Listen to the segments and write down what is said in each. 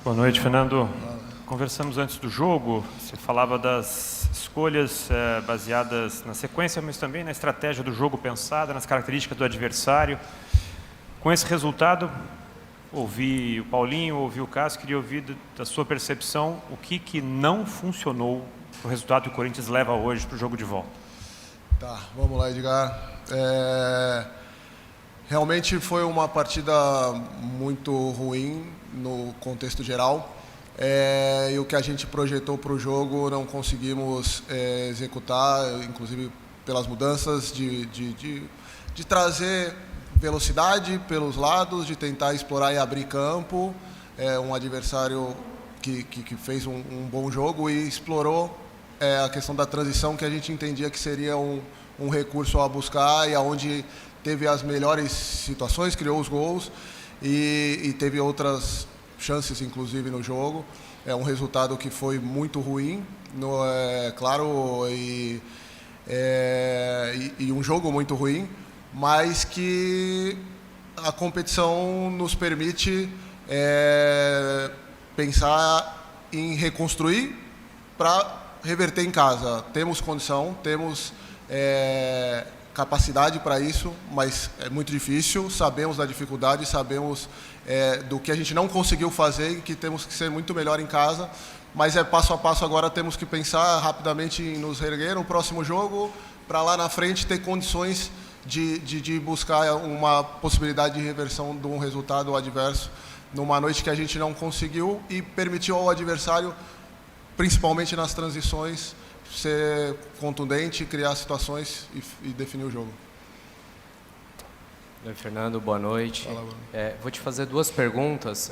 Boa noite, Fernando. Conversamos antes do jogo, você falava das escolhas baseadas na sequência, mas também na estratégia do jogo pensada, nas características do adversário. Com esse resultado, ouvi o Paulinho, ouvi o Cássio, queria ouvir da sua percepção o que não funcionou o resultado que o Corinthians leva hoje para o jogo de volta. Tá, vamos lá, Edgar. Realmente foi uma partida muito ruim no contexto geral. E o que a gente projetou para o jogo não conseguimos executar, inclusive pelas mudanças de trazer velocidade pelos lados, de tentar explorar e abrir campo. Um adversário que fez um bom jogo e explorou a questão da transição, que a gente entendia que seria um recurso a buscar, e aonde teve as melhores situações, criou os gols e teve outras chances, inclusive, no jogo. É um resultado que foi muito ruim, claro, e um jogo muito ruim, mas que a competição nos permite pensar em reconstruir para reverter em casa. Temos condição, temos capacidade para isso, mas é muito difícil. Sabemos da dificuldade, sabemos do que a gente não conseguiu fazer e que temos que ser muito melhor em casa, mas passo a passo. Agora temos que pensar rapidamente em nos reerguer no próximo jogo, para lá na frente ter condições de buscar uma possibilidade de reversão de um resultado adverso numa noite que a gente não conseguiu, e permitiu ao adversário, principalmente nas transições, ser contundente, criar situações e definir o jogo. Oi, Fernando, boa noite. Fala, Bruno. Vou te fazer duas perguntas.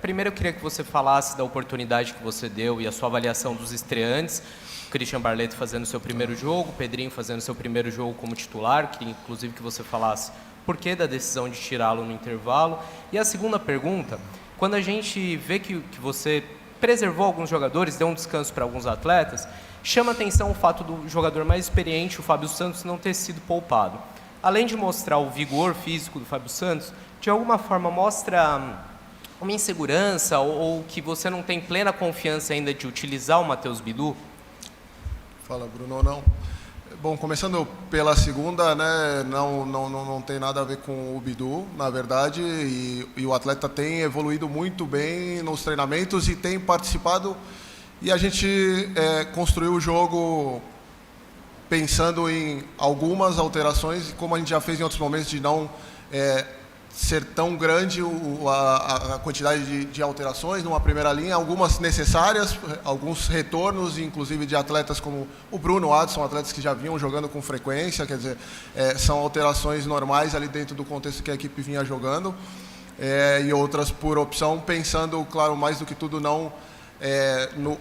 Primeiro, eu queria que você falasse da oportunidade que você deu e a sua avaliação dos estreantes. O Christian Barletta fazendo seu primeiro jogo, o Pedrinho fazendo seu primeiro jogo como titular. Queria, inclusive, que você falasse por que da decisão de tirá-lo no intervalo. E a segunda pergunta, quando a gente vê que você preservou alguns jogadores, deu um descanso para alguns atletas, chama atenção o fato do jogador mais experiente, o Fábio Santos, não ter sido poupado. Além de mostrar o vigor físico do Fábio Santos, de alguma forma mostra uma insegurança ou que você não tem plena confiança ainda de utilizar o Matheus Bidu? Fala, Bruno. Não. Bom, começando pela segunda, né, não tem nada a ver com o Bidu, na verdade, e o atleta tem evoluído muito bem nos treinamentos e tem participado, e a gente construiu o jogo pensando em algumas alterações, como a gente já fez em outros momentos, de não ser tão grande a quantidade de alterações numa primeira linha, algumas necessárias, alguns retornos, inclusive de atletas como o Bruno, o Adson, atletas que já vinham jogando com frequência, quer dizer, são alterações normais ali dentro do contexto que a equipe vinha jogando, e outras por opção, pensando, claro, mais do que tudo, não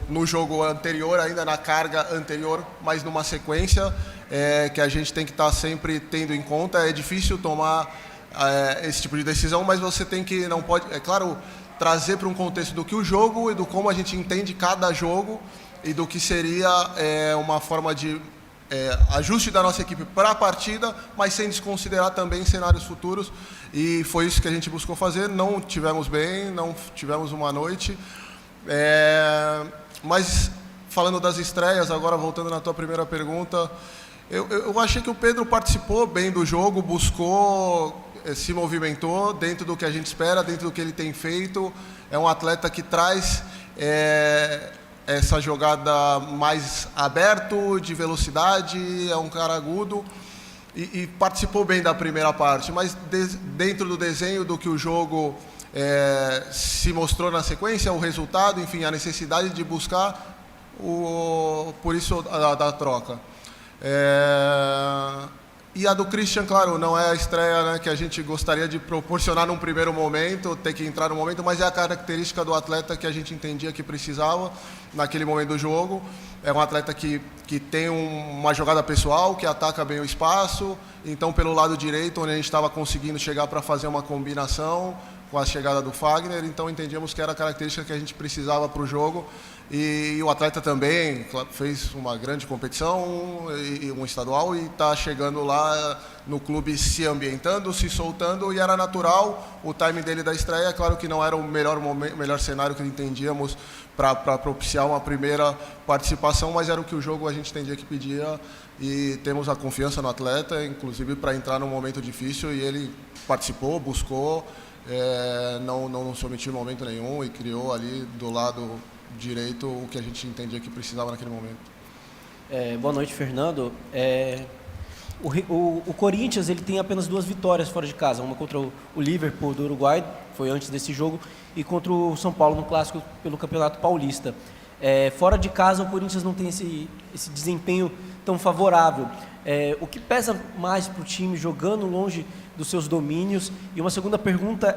no jogo anterior, ainda na carga anterior, mas numa sequência que a gente tem que estar sempre tendo em conta. É difícil tomar esse tipo de decisão, mas você não pode, claro, trazer para um contexto do que o jogo e do como a gente entende cada jogo e do que seria uma forma de ajuste da nossa equipe para a partida, mas sem desconsiderar também cenários futuros, e foi isso que a gente buscou fazer. Não tivemos bem, não tivemos uma noite, mas falando das estreias, agora voltando na tua primeira pergunta, eu achei que o Pedro participou bem do jogo, buscou, se movimentou dentro do que a gente espera, dentro do que ele tem feito. É um atleta que traz essa jogada mais aberto, de velocidade, é um cara agudo e participou bem da primeira parte, mas dentro do desenho do que o jogo se mostrou na sequência, o resultado, enfim, a necessidade de buscar, por isso da troca. E a do Christian, claro, não é a estreia, né, que a gente gostaria de proporcionar num primeiro momento, ter que entrar no momento, mas é a característica do atleta que a gente entendia que precisava naquele momento do jogo. É um atleta que tem uma jogada pessoal, que ataca bem o espaço, então pelo lado direito, onde a gente estava conseguindo chegar para fazer uma combinação, com a chegada do Fagner, então entendíamos que era a característica que a gente precisava para o jogo. E o atleta também fez uma grande competição, um estadual, e está chegando lá no clube se ambientando, se soltando, e era natural o timing dele da estreia. Claro que não era o melhor cenário que entendíamos para propiciar uma primeira participação, mas era o que o jogo a gente entendia que pedia, e temos a confiança no atleta, inclusive para entrar num momento difícil, e ele participou, buscou, não se omitiu em momento nenhum e criou ali do lado direito o que a gente entendia que precisava naquele momento. Boa noite, Fernando. O Corinthians ele tem apenas 2 vitórias fora de casa, uma contra o Liverpool do Uruguai, foi antes desse jogo, e contra o São Paulo no clássico pelo Campeonato Paulista. Fora de casa, o Corinthians não tem esse desempenho tão favorável. O que pesa mais para o time jogando longe dos seus domínios? E uma segunda pergunta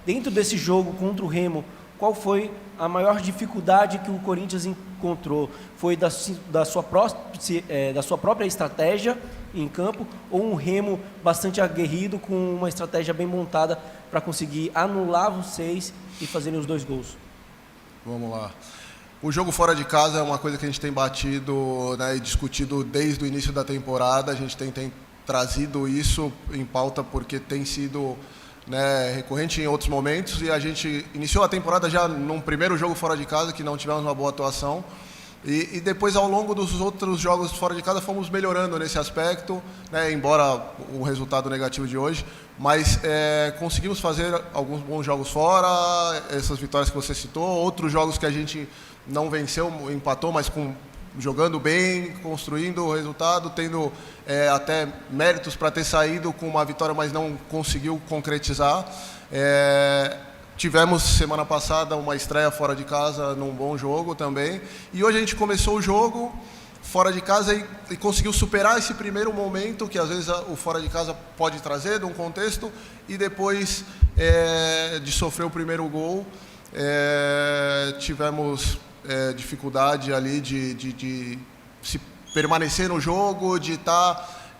dentro desse jogo contra o Remo, qual foi a maior dificuldade que o Corinthians encontrou? Foi da sua própria estratégia em campo, ou um Remo bastante aguerrido com uma estratégia bem montada para conseguir anular vocês e fazerem os 2 gols? Vamos lá. O jogo fora de casa é uma coisa que a gente tem batido, né, e discutido desde o início da temporada. A gente tem trazido isso em pauta porque tem sido, né, recorrente em outros momentos, e a gente iniciou a temporada já num primeiro jogo fora de casa que não tivemos uma boa atuação, e depois ao longo dos outros jogos fora de casa fomos melhorando nesse aspecto, né, embora o resultado negativo de hoje, mas conseguimos fazer alguns bons jogos fora, essas vitórias que você citou, outros jogos que a gente não venceu, empatou, mas jogando bem, construindo o resultado, tendo até méritos para ter saído com uma vitória, mas não conseguiu concretizar. Tivemos semana passada uma estreia fora de casa num bom jogo também, e hoje a gente começou o jogo fora de casa e conseguiu superar esse primeiro momento que às vezes o fora de casa pode trazer de um contexto, e depois de sofrer o primeiro gol tivemos dificuldade ali de se permanecer no jogo, de estar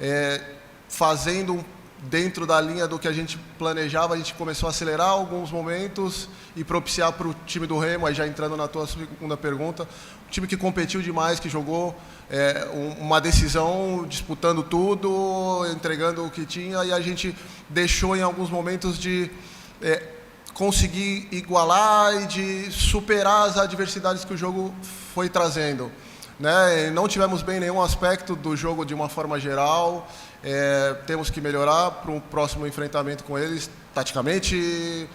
fazendo dentro da linha do que a gente planejava. A gente começou a acelerar alguns momentos e propiciar para o time do Remo, aí já entrando na tua segunda pergunta, um time que competiu demais, que jogou uma decisão, disputando tudo, entregando o que tinha, e a gente deixou em alguns momentos de conseguir igualar e de superar as adversidades que o jogo foi trazendo, né? Não tivemos bem nenhum aspecto do jogo de uma forma geral. Temos que melhorar para o próximo enfrentamento com eles, taticamente,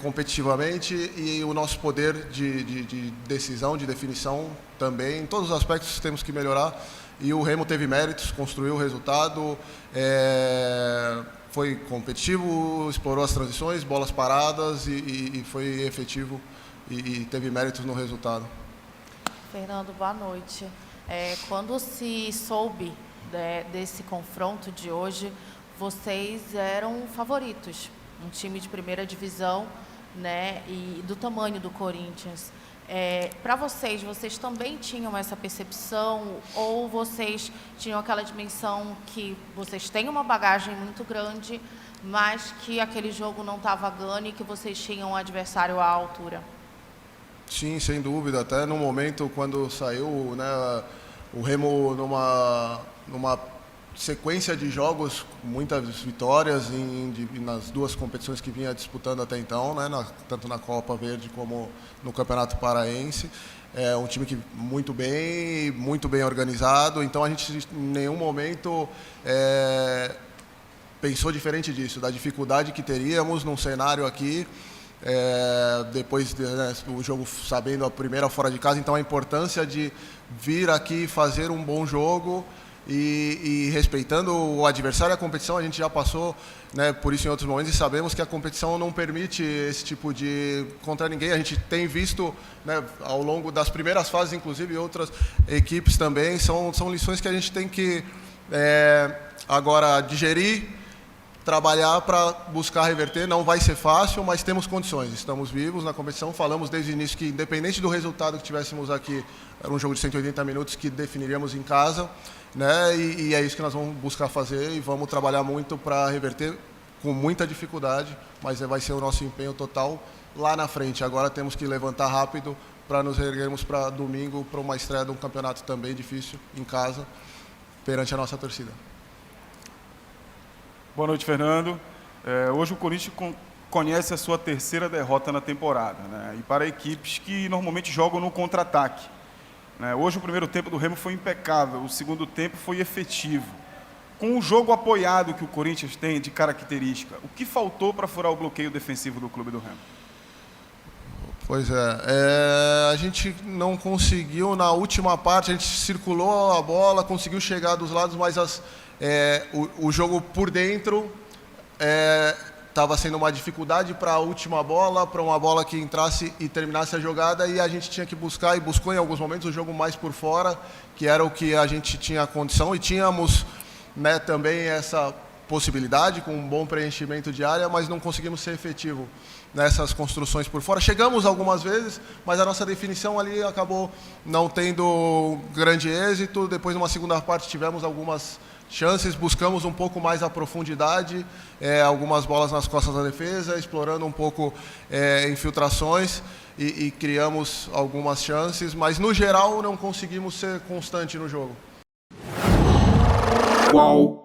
competitivamente, e o nosso poder de decisão, de definição também. Em todos os aspectos temos que melhorar, e o Remo teve méritos, construiu o resultado, foi competitivo, explorou as transições, bolas paradas, e foi efetivo e teve méritos no resultado. Fernando, boa noite. Quando se soube desse confronto de hoje, vocês eram favoritos, um time de primeira divisão, né, e do tamanho do Corinthians. Para vocês também tinham essa percepção, ou vocês tinham aquela dimensão que vocês têm uma bagagem muito grande, mas que aquele jogo não estava ganho e que vocês tinham um adversário à altura? Sim, sem dúvida. Até no momento quando saiu, né, o Remo numa sequência de jogos, muitas vitórias nas 2 competições que vinha disputando até então, né, tanto na Copa Verde como no Campeonato Paraense. Um time que muito bem organizado, então a gente em nenhum momento pensou diferente disso, da dificuldade que teríamos num cenário aqui, depois o jogo sabendo a primeira fora de casa, então a importância de vir aqui fazer um bom jogo e respeitando o adversário e a competição. A gente já passou, né, por isso em outros momentos, e sabemos que a competição não permite esse tipo de contra ninguém. A gente tem visto, né, ao longo das primeiras fases, inclusive outras equipes também, são lições que a gente tem que agora digerir, trabalhar para buscar reverter. Não vai ser fácil, mas temos condições. Estamos vivos na competição. Falamos desde o início que, independente do resultado que tivéssemos aqui, era um jogo de 180 minutos que definiríamos em casa, né? E é isso que nós vamos buscar fazer, e vamos trabalhar muito para reverter com muita dificuldade, mas vai ser o nosso empenho total lá na frente. Agora temos que levantar rápido para nos erguermos para domingo, para uma estreia de um campeonato também difícil, em casa, perante a nossa torcida. Boa noite, Fernando. Hoje o Corinthians conhece a sua terceira derrota na temporada, né? E para equipes que normalmente jogam no contra-ataque, né? Hoje o primeiro tempo do Remo foi impecável, o segundo tempo foi efetivo. Com o jogo apoiado que o Corinthians tem de característica, o que faltou para furar o bloqueio defensivo do clube do Remo? Pois é, a gente não conseguiu na última parte, a gente circulou a bola, conseguiu chegar dos lados, mas o jogo por dentro estava sendo uma dificuldade para a última bola, para uma bola que entrasse e terminasse a jogada, e a gente tinha que buscar, e buscou em alguns momentos, o jogo mais por fora, que era o que a gente tinha condição, e tínhamos, né, também essa possibilidade, com um bom preenchimento de área, mas não conseguimos ser efetivo nessas construções por fora. Chegamos algumas vezes, mas a nossa definição ali acabou não tendo grande êxito. Depois, numa segunda parte, tivemos algumas chances, buscamos um pouco mais a profundidade, algumas bolas nas costas da defesa, explorando um pouco infiltrações e criamos algumas chances, mas no geral não conseguimos ser constante no jogo. Qual